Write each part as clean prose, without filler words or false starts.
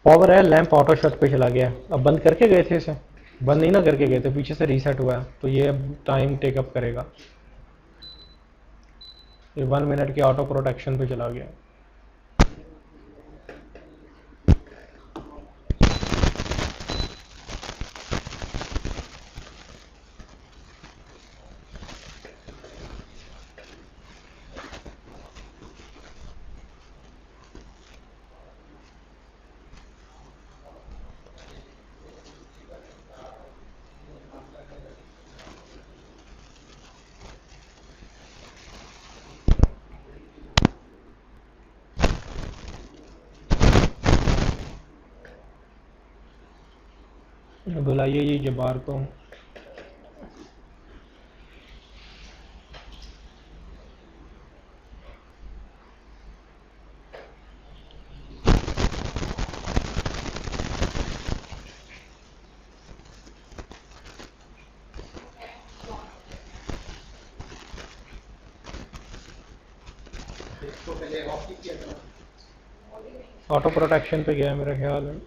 Power है, lamp auto shut पे चला गया। अब बंद करके गए थे इसे, बंद नहीं ना करके गए थे, पीछे से रीसेट हुआ है, तो ये अब टाइम टेकअप करेगा। ये 1 मिनट के ऑटो प्रोटेक्शन पे चला गया। बुलाइए जी जब्बार को। ऑटो प्रोटेक्शन पे गया मेरा ख्याल है।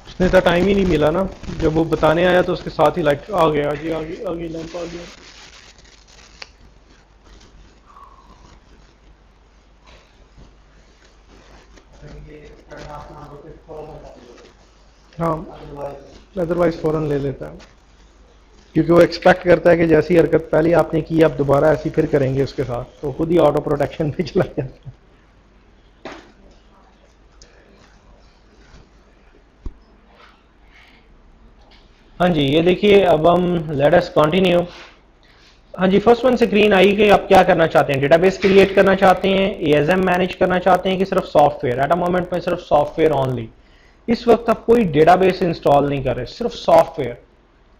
उसने तो टाइम ही नहीं मिला ना, जब वो बताने आया तो उसके साथ ही लाइट आ गया जी, आगे आगे लैंप आ गया। हाँ, अदरवाइज फ़ौरन ले लेता है, क्योंकि वो एक्सपेक्ट करता है कि जैसी हरकत पहले आपने की आप दोबारा ऐसी फिर करेंगे उसके साथ, तो खुद ही ऑटो प्रोटेक्शन पे चला जाता है। हाँ जी, ये देखिए, अब हम लेट अस कंटिन्यू। हाँ जी, फर्स्ट वन स्क्रीन आई कि आप क्या करना चाहते हैं, डेटाबेस क्रिएट करना चाहते हैं, एएसएम मैनेज करना चाहते हैं कि सिर्फ सॉफ्टवेयर, एट अ मोमेंट में सिर्फ सॉफ्टवेयर ओनली। इस वक्त आप कोई डेटाबेस इंस्टॉल नहीं कर रहे, सिर्फ सॉफ्टवेयर।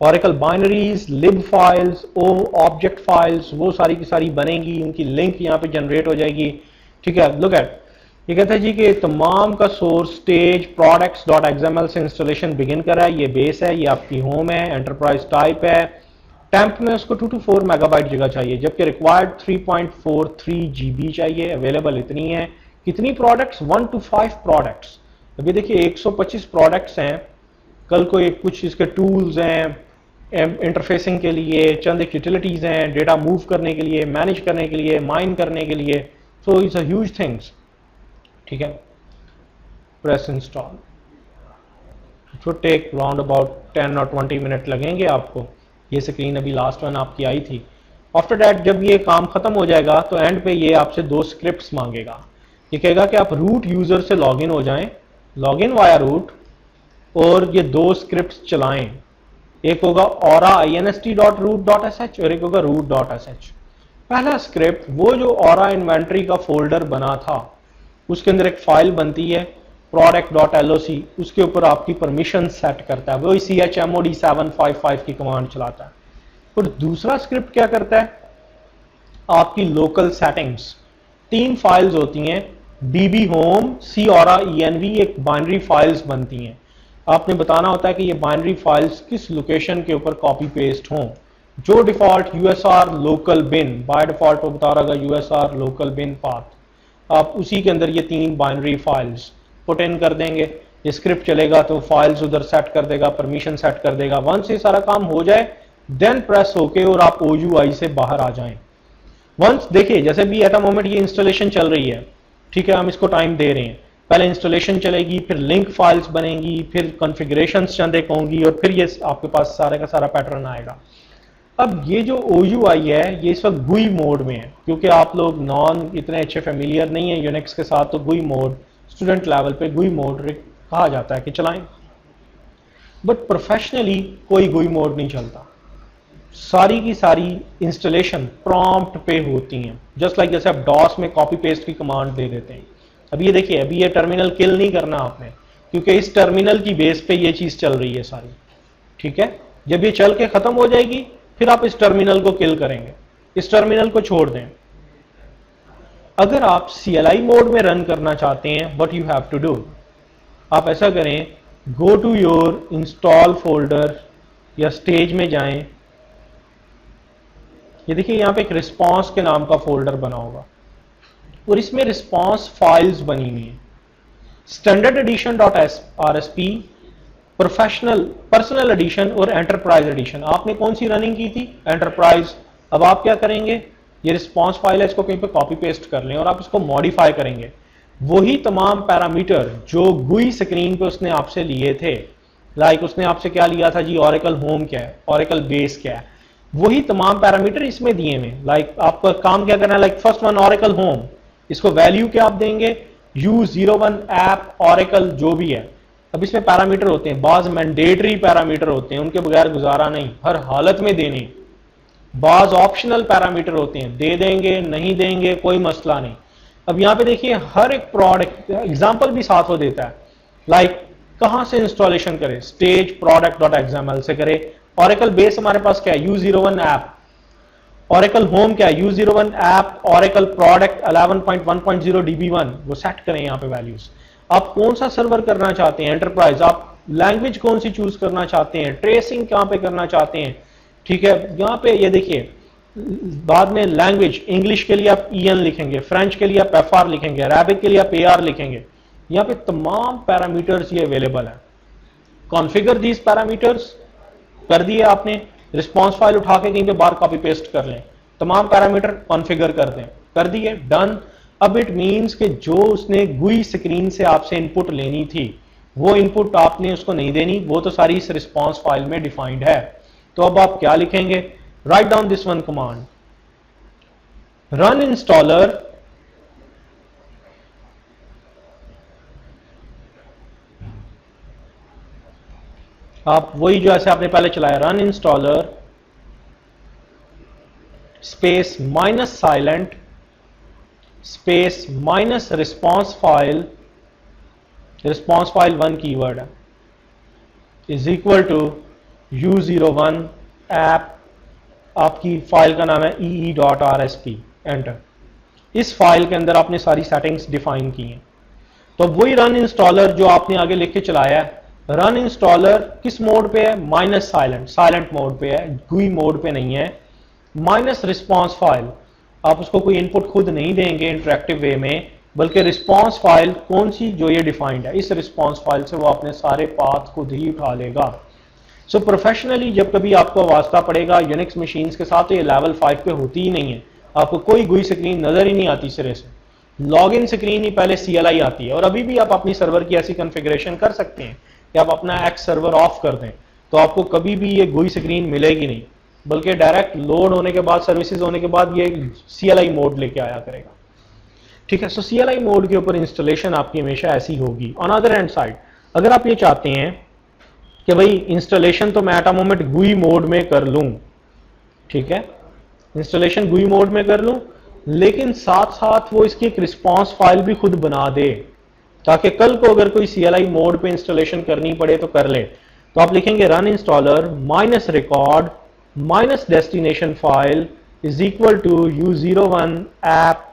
ऑरेकल बाइनरीज, लिब फाइल्स, ओ ऑब्जेक्ट फाइल्स, वो सारी की सारी बनेंगी, उनकी लिंक यहाँ पे जनरेट हो जाएगी। ठीक है, लुक एट, ये कहता है जी कि तमाम का source stage products dot XML से इंस्टॉलेशन बिगिन कर रहा है। ये बेस है, ये आपकी होम है, एंटरप्राइज टाइप है। टेम्प में उसको 2 to 4 मेगाबाइट जगह चाहिए, जबकि रिक्वायर्ड 3.43 GB चाहिए। अवेलेबल इतनी है, कितनी प्रोडक्ट्स, 1 to 5 प्रोडक्ट्स। अभी देखिए 125 प्रोडक्ट्स हैं। कल को एक कुछ इसके टूल्स हैं इंटरफेसिंग के लिए, चंद एक यूटिलिटीज हैं डेटा मूव करने के लिए, मैनेज करने के लिए, माइन करने के लिए। So it's a huge things. ठीक है, press install, should take round about 10 और 20 मिनट लगेंगे आपको। ये स्क्रीन अभी लास्ट वन आपकी आई थी। आफ्टर डैट जब ये काम खत्म हो जाएगा तो एंड पे ये आपसे 2 स्क्रिप्ट्स मांगेगा। ये कहेगा कि आप रूट यूजर से लॉगिन हो जाएं, लॉगिन वाया रूट, और ये 2 स्क्रिप्ट्स चलाएं। एक होगा aura inst.root.sh और एक होगा root.sh। पहला स्क्रिप्ट, वो जो aura इन्वेंट्री का फोल्डर बना था उसके अंदर एक फाइल बनती है product.loc, उसके ऊपर आपकी परमिशन सेट करता है, वो chmod 755 की कमांड चलाता है। और दूसरा स्क्रिप्ट क्या करता है, आपकी लोकल सेटिंग्स, 3 फाइल्स होती हैं, bb home, c aura env, एक बाइनरी फाइल्स बनती हैं। आपने बताना होता है कि ये बाइनरी फाइल्स किस लोकेशन के ऊपर कॉपी पेस्ट हों। जो default USR local bin, by default वो बता रहा है यूएसआर लोकल बिन पाथ, आप उसी के अंदर ये 3 बाइनरी फाइल्स पुट इन कर देंगे। ये स्क्रिप्ट चलेगा तो फाइल्स उधर सेट कर देगा, परमिशन सेट कर देगा। वंस ये सारा काम हो जाए देन प्रेस होके और आप OUI से बाहर आ जाएं। वंस देखिए, जैसे भी एट अ मोमेंट ये इंस्टॉलेशन चल रही है, ठीक है, हम इसको टाइम दे रहे हैं, पहले इंस्टॉलेशन चलेगी, फिर लिंक फाइल्स बनेंगी, फिर कॉन्फ़िगरेशंस चंद एक होंगी, और फिर ये आपके पास सारे का सारा पैटर्न आएगा। अब ये जो OUI है ये इस वक्त GUI मोड में है, क्योंकि आप लोग नॉन इतने अच्छे फेमिलियर नहीं है यूनिक्स के साथ, तो GUI मोड स्टूडेंट लेवल पे GUI मोड कहा जाता है कि चलाएं। बट प्रोफेशनली कोई GUI मोड नहीं चलता, सारी की सारी इंस्टॉलेशन प्रॉम्प्ट पे होती हैं। जस्ट लाइक जैसे आप डॉस में कॉपी पेस्ट की कमांड दे देते हैं। अभी ये देखिए, अभी ये टर्मिनल किल नहीं करना आपने, क्योंकि इस टर्मिनल की बेस पे ये चीज चल रही है सारी। ठीक है, जब ये चल के खत्म हो जाएगी फिर आप इस टर्मिनल को किल करेंगे, इस टर्मिनल को छोड़ दें। अगर आप CLI मोड में रन करना चाहते हैं, what you have to do, आप ऐसा करें, go to your install folder या स्टेज में जाएं। ये देखिए यहाँ पे एक रिस्पॉन्स के नाम का फोल्डर बना होगा, और इसमें रिस्पॉन्स फाइल्स बनी हुई हैं। Standard edition dot R S P, professional, personal edition और एंटरप्राइज एडिशन। आपने कौन सी रनिंग की थी? एंटरप्राइज। अब आप क्या करेंगे, ये रिस्पॉन्स फाइल है, इसको कहीं पे कॉपी पेस्ट कर लें और आप इसको मॉडिफाई करेंगे। वही तमाम पैरामीटर जो गुई स्क्रीन पे उसने आपसे लिए थे, लाइक उसने आपसे क्या लिया था जी, ओरेकल होम क्या है, ओरेकल बेस क्या है, वही तमाम पैरामीटर इसमें दिए हुए। लाइक आपका काम क्या करना है, like first one Oracle home, इसको वैल्यू क्या आप देंगे, U01 ऐप ओरेकल जो भी है। अब इसमें पैरामीटर होते हैं, बाज मैंडेटरी पैरामीटर होते हैं, उनके बगैर गुजारा नहीं, हर हालत में देने। बाज ऑप्शनल पैरामीटर होते हैं, दे देंगे नहीं देंगे कोई मसला नहीं। अब यहां पे देखिए हर एक प्रोडक्ट एग्जांपल भी साथ हो देता है, लाइक कहां से इंस्टॉलेशन करें, स्टेज प्रोडक्ट डॉट एक्सएमएल से करें। ओरेकल बेस हमारे पास क्या है, U01 ऐप। ओरेकल होम क्या है, U01 app Oracle product 11.1.0 DB1, वो सेट करें यहां पे वैल्यूज। आप कौन सा सर्वर करना चाहते हैं, एंटरप्राइज, आप लैंग्वेज कौन सी चूज करना चाहते हैं, ट्रेसिंग कहां पे करना चाहते हैं, ठीक है। यहां पे ये देखिए बाद में लैंग्वेज, इंग्लिश के लिए आप EN लिखेंगे, फ्रेंच के लिए आप FR लिखेंगे, अरेबिक के लिए आप AR लिखेंगे। यहां पे तमाम पैरामीटर्स ये अवेलेबल है। कॉन्फ़िगर दीज पैरामीटर्स कर दिए आपने, रिस्पॉन्स फाइल उठा के कहीं पे बार कॉपी पेस्ट कर लें, तमाम पैरामीटर कॉन्फ़िगर कर दें, कर दिए, डन। अब इट मींस कि जो उसने गुई स्क्रीन से आपसे इनपुट लेनी थी, वो इनपुट आपने उसको नहीं देनी, वो तो सारी इस रिस्पॉन्स फाइल में डिफाइंड है। तो अब आप क्या लिखेंगे, write down this one command, run installer आप वही जो ऐसे आपने पहले चलाया, run installer space minus silent space minus response file 1 keyword है, is equal to U01 app, आपकी फाइल का नाम है ee.rsp, एंटर। इस फाइल के अंदर आपने सारी सेटिंग्स डिफाइन की हैं। तो वही रन इंस्टॉलर जो आपने आगे लिख के चलाया है, रन इंस्टॉलर किस मोड पे है, माइनस साइलेंट, साइलेंट मोड पे है, गुई मोड पे नहीं है। माइनस रिस्पॉन्स फाइल, आप उसको कोई इनपुट खुद नहीं देंगे इंटरेक्टिव वे में, बल्कि रिस्पॉन्स फाइल कौन सी, जो ये डिफाइंड है, इस रिस्पॉन्स फाइल से वो अपने सारे पाथ खुद ही उठा लेगा। सो प्रोफेशनली जब कभी आपको वास्ता पड़ेगा यूनिक्स मशीन्स के साथ, तो ये लेवल 5 पे होती ही नहीं है, आपको कोई गुई स्क्रीन नजर ही नहीं आती सिरे से, लॉगिन स्क्रीन ही पहले CLI आती है। और अभी भी आप अपनी सर्वर की ऐसी कॉन्फ़िगरेशन कर सकते हैं कि आप अपना एक्स सर्वर ऑफ कर दें, तो आपको कभी भी ये गुई स्क्रीन मिलेगी नहीं, बल्कि डायरेक्ट लोड होने के बाद, सर्विसेज होने के बाद ये CLI मोड लेके आया करेगा, ठीक है। सो CLI मोड के ऊपर इंस्टॉलेशन आपकी हमेशा ऐसी होगी। ऑन अदर हैंड साइड, अगर आप ये चाहते हैं कि भाई इंस्टॉलेशन तो मैं एट अ मोमेंट गुई मोड में कर लूं, ठीक है, इंस्टॉलेशन गुई मोड में कर लूं, लेकिन साथ साथ वो इसकी एक रिस्पॉन्स फाइल भी खुद बना दे, ताकि कल को अगर कोई CLI मोड पे इंस्टॉलेशन करनी पड़े तो कर ले। तो आप लिखेंगे run installer minus record minus destination file is equal to U01 app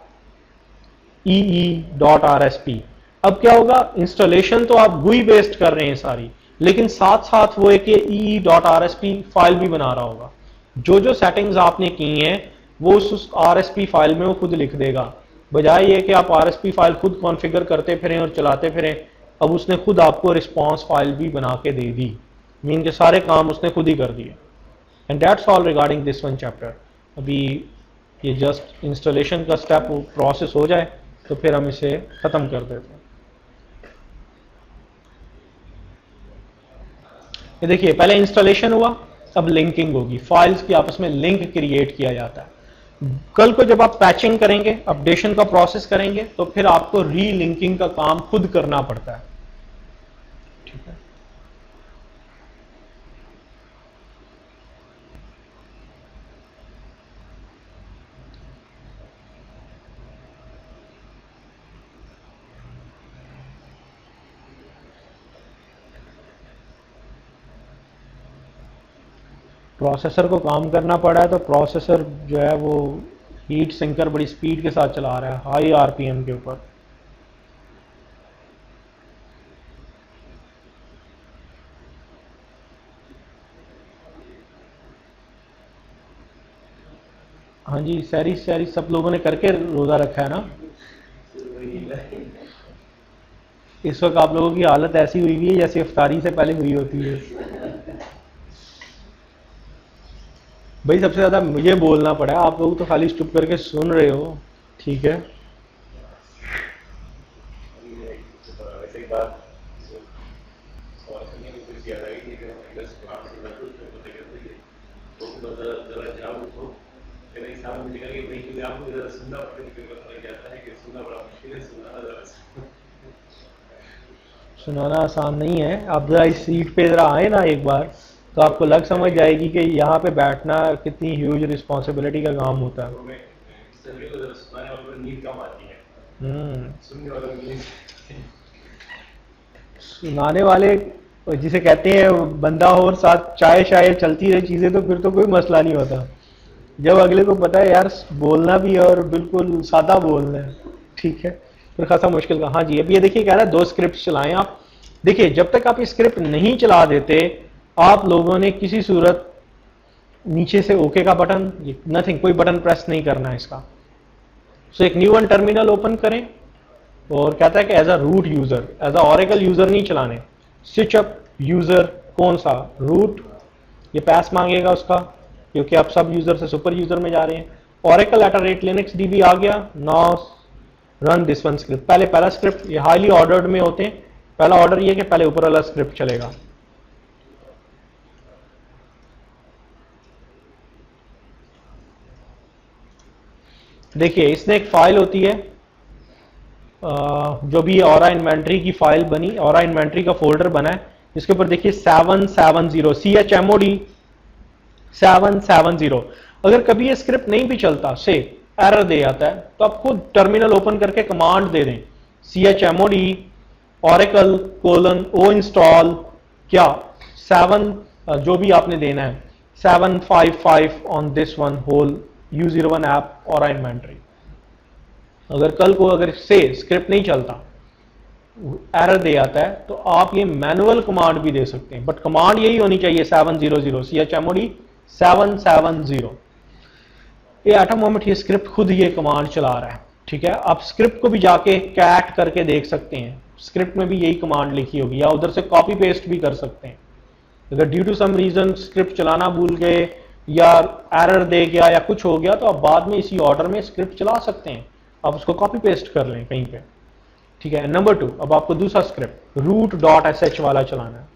ee.rsp। अब क्या होगा, इंस्टॉलेशन तो आप गुई बेस्ड कर रहे हैं सारी, लेकिन साथ साथ वो एक ee.rsp फाइल भी बना रहा होगा। जो जो सेटिंग्स आपने की हैं वो उस RSP फाइल में वो खुद लिख देगा, बजाय ये कि आप RSP फाइल खुद कॉन्फ़िगर करते फिरें और चलाते फिरें। अब उसने खुद आपको रिस्पॉन्स फाइल भी बना के दे दी, मीन के सारे काम उसने खुद ही कर दिए। And that's all regarding this one chapter. अभी ये जस्ट इंस्टॉलेशन का स्टेप प्रोसेस हो जाए तो फिर हम इसे ख़त्म कर देते हैं। ये देखिए पहले इंस्टॉलेशन हुआ, अब लिंकिंग होगी, फाइल्स की आपस में लिंक क्रिएट किया जाता है। कल को जब आप पैचिंग करेंगे, अपडेशन का प्रोसेस करेंगे, तो फिर आपको रीलिंकिंग का काम खुद करना पड़ता है, ठीक है। प्रोसेसर को काम करना पड़ा है, तो प्रोसेसर जो है वो हीट सिंकर बड़ी स्पीड के साथ चला रहा है, हाई RPM के ऊपर। हाँ जी, सैरी सैरी सब लोगों ने करके रोज़ा रखा है ना। इस वक्त आप लोगों की हालत ऐसी हुई हुई है जैसे इफ्तारी से पहले हुई होती है। भाई सबसे ज्यादा मुझे बोलना पड़ा, आप लोग तो खाली चुप करके सुन रहे हो, ठीक है। सुनाना आसान नहीं है। आप जरा इस सीट पे जरा आए ना एक बार, तो आपको लग समझ जाएगी कि यहाँ पे बैठना कितनी ह्यूज रिस्पॉन्सिबिलिटी का काम होता है। सुनाने वाले जिसे कहते हैं बंदा हो और साथ चाय शाय चलती रहे चीजें, तो फिर तो कोई मसला नहीं होता। जब अगले को पता है यार बोलना भी है और बिल्कुल सादा बोलना है, ठीक है, फिर खासा मुश्किल का। हाँ जी, अब ये देखिए कह रहा है 2 स्क्रिप्ट चलाएं आप। देखिए जब तक आप ये स्क्रिप्ट नहीं चला देते, आप लोगों ने किसी सूरत नीचे से ओके का बटन, नथिंग, कोई बटन प्रेस नहीं करना है इसका। सो एक न्यू वन टर्मिनल ओपन करें और कहता है कि as a root user, as a Oracle user नहीं चलाने। स्विच अप यूजर, कौन सा रूट, ये पास मांगेगा उसका, क्योंकि आप सब यूजर से सुपर यूजर में जा रहे हैं। ऑरेकल @linux db आ गया। Now run this one script. पहले पहला स्क्रिप्ट, ये हाईली ऑर्डर्ड में होते हैं, पहला ऑर्डर ये कि पहले ऊपर वाला स्क्रिप्ट चलेगा। देखिए इसने एक फाइल होती है, जो भी ऑरा इन्वेंट्री की फाइल बनी, ऑरा इन्वेंट्री का फोल्डर बना है, इसके ऊपर देखिए 770 chmod 770। अगर कभी ये स्क्रिप्ट नहीं भी चलता, से एरर दे आता है, तो आप खुद टर्मिनल ओपन करके कमांड दे दें chmod oracle o install क्या 7 जो भी आपने देना है 755 on this one whole u01 app ora inventory. अगर कल को अगर से स्क्रिप्ट नहीं चलता, एरर दे आता है, तो आप ये मैनुअल कमांड भी दे सकते हैं, बट कमांड यही होनी चाहिए 700 chmod 770। ये एटम मोमेंट ये स्क्रिप्ट खुद ये कमांड चला रहा है, ठीक है। आप स्क्रिप्ट को भी जाके कैट करके देख सकते हैं, स्क्रिप्ट में भी यही कमांड लिखी होगी, या उधर से कॉपी पेस्ट भी कर सकते हैं। अगर due to some reason script चलाना भूल गए या एरर दे गया या कुछ हो गया, तो आप बाद में इसी ऑर्डर में स्क्रिप्ट चला सकते हैं, आप उसको कॉपी पेस्ट कर लें कहीं पे, ठीक है। नंबर 2, अब आपको दूसरा स्क्रिप्ट root.sh वाला चलाना है।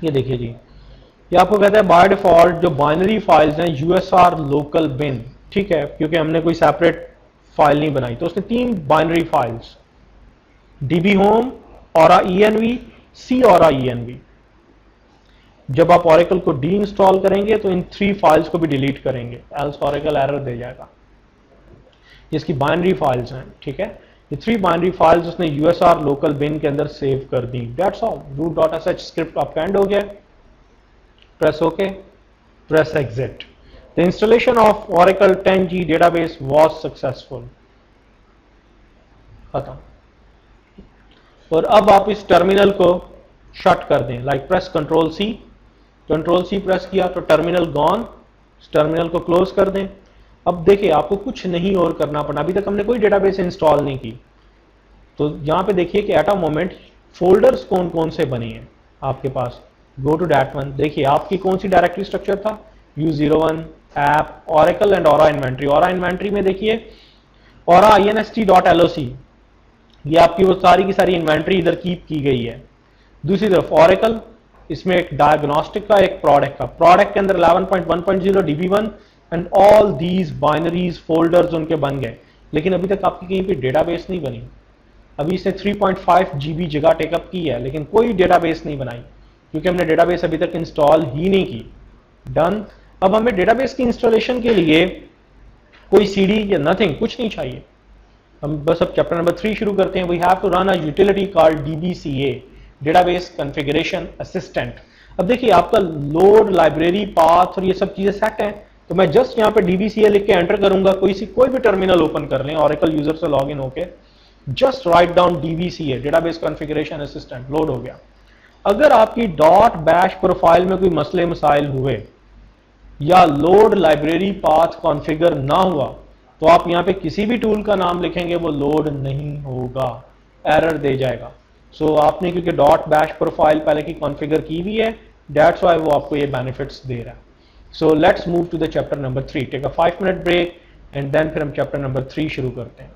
ये देखिए जी, ये आपको कहता है बाय डिफॉल्ट जो बाइनरी फाइल्स हैं USR लोकल बिन, ठीक है, क्योंकि हमने कोई सेपरेट फाइल नहीं बनाई, तो उसने 3 binary files db home aura env c aura env। जब आप Oracle को डी इंस्टॉल करेंगे तो इन 3 फाइल्स को भी डिलीट करेंगे, एल्स Oracle एरर दे जाएगा। इसकी बाइनरी फाइल्स हैं, ठीक है। ये 3 बाइनरी फाइल्स उसने USR लोकल बिन के अंदर सेव कर दी। दैट्स ऑल, root.sh स्क्रिप्ट आपका एंड हो गया। Press okay, press exit. The installation of Oracle 10G database was successful. खत्म। और अब आप इस टर्मिनल को शट कर दें, like press control C press किया तो टर्मिनल गॉन, टर्मिनल को क्लोज कर दें। अब देखिए आपको कुछ नहीं और करना पड़ा, अभी तक हमने कोई डेटाबेस इंस्टॉल नहीं की। तो यहां पे देखिए कि एट अ मोमेंट फोल्डर्स कौन कौन से बने हैं आपके पास। गो टू दैट वन, देखिए आपकी कौन सी डायरेक्टरी स्ट्रक्चर था, u01 app Oracle and aura inventory. Aura inventory में देखिए ऑरा inst.loc, ये आपकी वो सारी की सारी इन्वेंट्री इधर कीप की गई है। दूसरी तरफ Oracle, इसमें एक डायग्नोस्टिक का, एक प्रोडक्ट का। प्रोडक्ट के अंदर 11.1.0 db1 and all these binaries folders उनके बन गए, लेकिन अभी तक आपकी कहीं पे डेटाबेस नहीं बनी। अभी इसने 3.5 GB जगह टेकअप की है, लेकिन कोई डेटाबेस नहीं बनाई, क्योंकि हमने डेटाबेस अभी तक इंस्टॉल ही नहीं की। डन। अब हमें डेटाबेस की इंस्टॉलेशन के लिए कोई CD या नथिंग, कुछ नहीं चाहिए। हम बस अब चैप्टर नंबर 3 शुरू करते हैं। We have to run a utility called DBCA, database configuration assistant. अब देखिए आपका लोड, लाइब्रेरी, पाथ और ये सब चीजें सेट हैं, तो मैं जस्ट यहाँ पे DBCA लिख के एंटर करूंगा, कोई भी टर्मिनल ओपन कर लें, Oracle यूजर से लॉग इन होके just write down DBCA, database configuration assistant, load हो गया। अगर आपकी .bash प्रोफाइल में कोई मसले मसाइल हुए या लोड लाइब्रेरी पाथ कॉन्फ़िगर ना हुआ, तो आप यहाँ पे किसी भी टूल का नाम लिखेंगे वो लोड नहीं होगा, एरर दे जाएगा। सो आपने क्योंकि .bash प्रोफाइल पहले की कॉन्फ़िगर की हुई है, दैट्स व्हाई वो आपको ये बेनिफिट्स दे रहा है। So let's move to the chapter number 3, take a 5 minute break and then फिर हम चैप्टर नंबर 3 शुरू करते हैं।